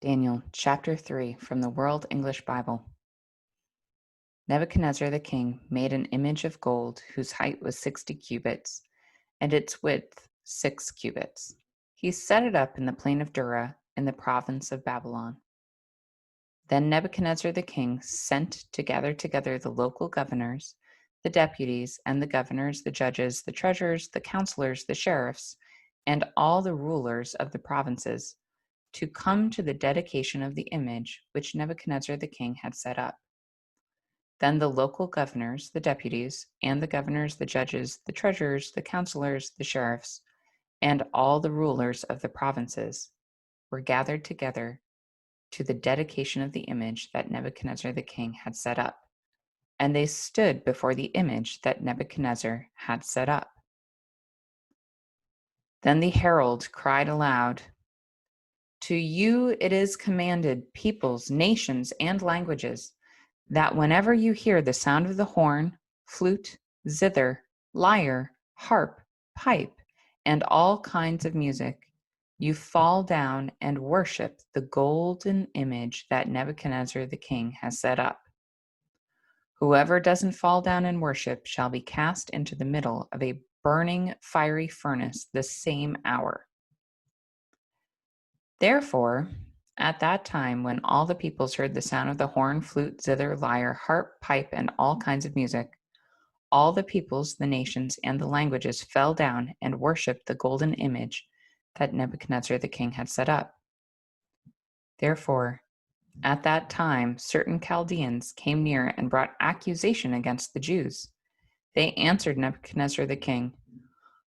Daniel chapter 3 from the World English Bible. Nebuchadnezzar the king made an image of gold whose height was 60 cubits and its width 6 cubits. He set it up in the plain of Dura in the province of Babylon. Then Nebuchadnezzar the king sent to gather together the local governors, the deputies, and the governors, the judges, the treasurers, the counselors, the sheriffs, and all the rulers of the provinces to come to the dedication of the image which Nebuchadnezzar the king had set up. Then the local governors, the deputies, and the governors, the judges, the treasurers, the counselors, the sheriffs, and all the rulers of the provinces were gathered together to the dedication of the image that Nebuchadnezzar the king had set up. And they stood before the image that Nebuchadnezzar had set up. Then the herald cried aloud, "To you it is commanded, peoples, nations, and languages, that whenever you hear the sound of the horn, flute, zither, lyre, harp, pipe, and all kinds of music, you fall down and worship the golden image that Nebuchadnezzar the king has set up. Whoever doesn't fall down and worship shall be cast into the middle of a burning fiery furnace the same hour." Therefore, at that time, when all the peoples heard the sound of the horn, flute, zither, lyre, harp, pipe, and all kinds of music, all the peoples, the nations, and the languages fell down and worshipped the golden image that Nebuchadnezzar the king had set up. Therefore, at that time, certain Chaldeans came near and brought accusation against the Jews. They answered Nebuchadnezzar the king,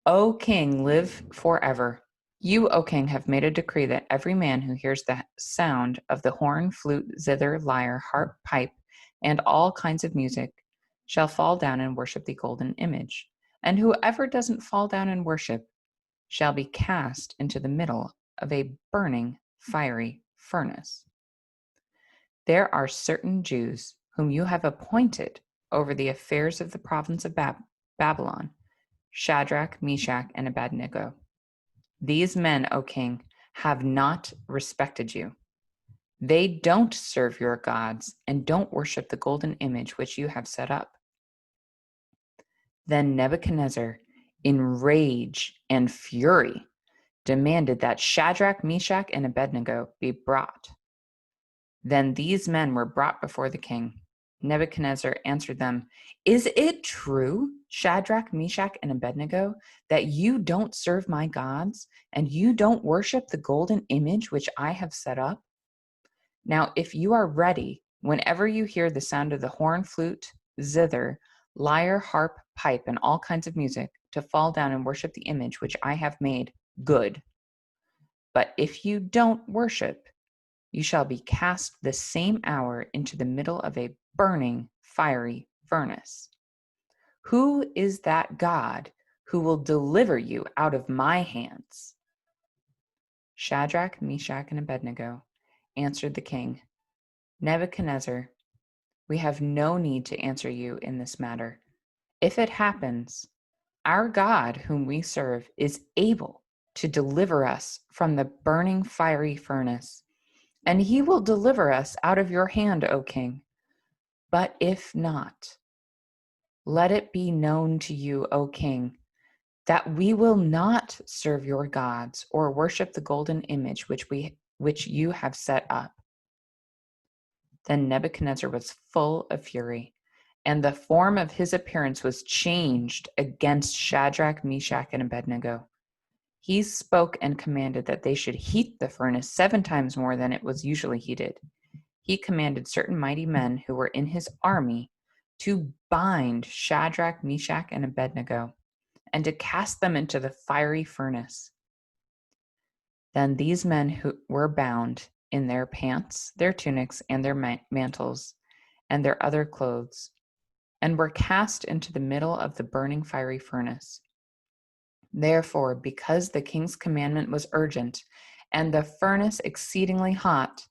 "O king, live forever. You, O king, have made a decree that every man who hears the sound of the horn, flute, zither, lyre, harp, pipe, and all kinds of music shall fall down and worship the golden image. And whoever doesn't fall down and worship shall be cast into the middle of a burning, fiery furnace. There are certain Jews whom you have appointed over the affairs of the province of Babylon, Shadrach, Meshach, and Abednego. These men, O king, have not respected you. They don't serve your gods and don't worship the golden image which you have set up." Then Nebuchadnezzar, in rage and fury, demanded that Shadrach, Meshach, and Abednego be brought. Then these men were brought before the king. Nebuchadnezzar answered them, "Is it true, Shadrach, Meshach, and Abednego, that you don't serve my gods and you don't worship the golden image which I have set up? Now, if you are ready, whenever you hear the sound of the horn, flute, zither, lyre, harp, pipe, and all kinds of music, to fall down and worship the image which I have made, good. But if you don't worship, you shall be cast the same hour into the middle of a burning, fiery furnace. Who is that God who will deliver you out of my hands?" Shadrach, Meshach, and Abednego answered the king, "Nebuchadnezzar, we have no need to answer you in this matter. If it happens, our God, whom we serve, is able to deliver us from the burning fiery furnace, and he will deliver us out of your hand, O king. But if not, let it be known to you, O king, that we will not serve your gods or worship the golden image which you have set up." Then Nebuchadnezzar was full of fury, and the form of his appearance was changed against Shadrach, Meshach, and Abednego. He spoke and commanded that they should heat the furnace 7 times more than it was usually heated. He commanded certain mighty men who were in his army to bind Shadrach, Meshach, and Abednego, and to cast them into the fiery furnace. Then these men who were bound in their pants, their tunics, and their mantles, and their other clothes, and were cast into the middle of the burning fiery furnace. Therefore, because the king's commandment was urgent, and the furnace exceedingly hot,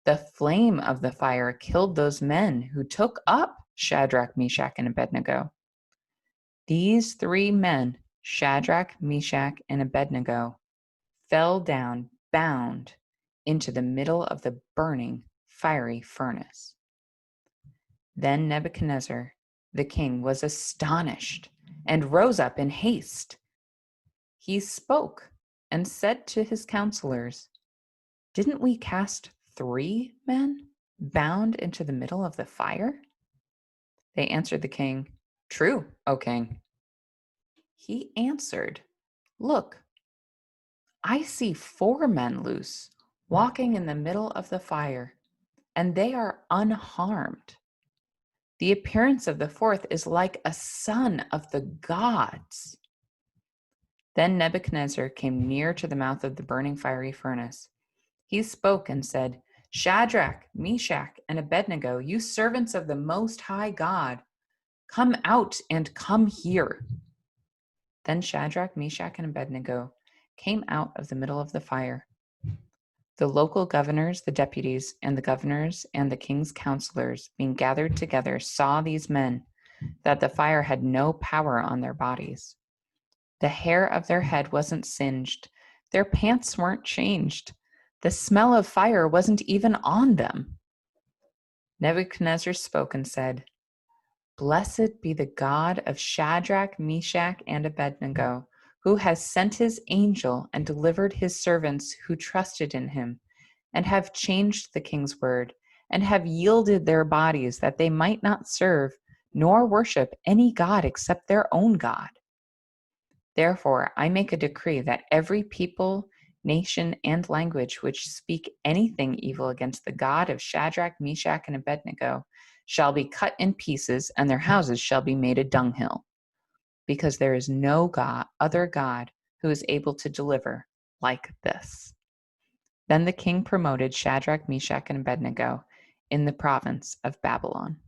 the flame of the fire killed those men who took up Shadrach, Meshach, and Abednego. These 3 men, Shadrach, Meshach, and Abednego, fell down bound into the middle of the burning, fiery furnace. Then Nebuchadnezzar, the king, was astonished and rose up in haste. He spoke and said to his counselors, "Didn't we cast 3 men bound into the middle of the fire?" They answered the king, "True, O king." He answered, "Look, I see 4 men loose, walking in the middle of the fire, and they are unharmed. The appearance of the 4th is like a son of the gods." Then Nebuchadnezzar came near to the mouth of the burning fiery furnace. He spoke and said, "Shadrach, Meshach, and Abednego, you servants of the Most High God, come out and come here." Then Shadrach, Meshach, and Abednego came out of the middle of the fire. The local governors, the deputies, and the governors and the king's counselors, being gathered together, saw these men, that the fire had no power on their bodies. The hair of their head wasn't singed. Their pants weren't changed. The smell of fire wasn't even on them. Nebuchadnezzar spoke and said, "Blessed be the God of Shadrach, Meshach, and Abednego, who has sent his angel and delivered his servants who trusted in him, and have changed the king's word, and have yielded their bodies that they might not serve nor worship any god except their own God. Therefore, I make a decree that every people, nation, and language which speak anything evil against the God of Shadrach, Meshach, and Abednego shall be cut in pieces, and their houses shall be made a dunghill, because there is no other God who is able to deliver like this." Then the king promoted Shadrach, Meshach, and Abednego in the province of Babylon.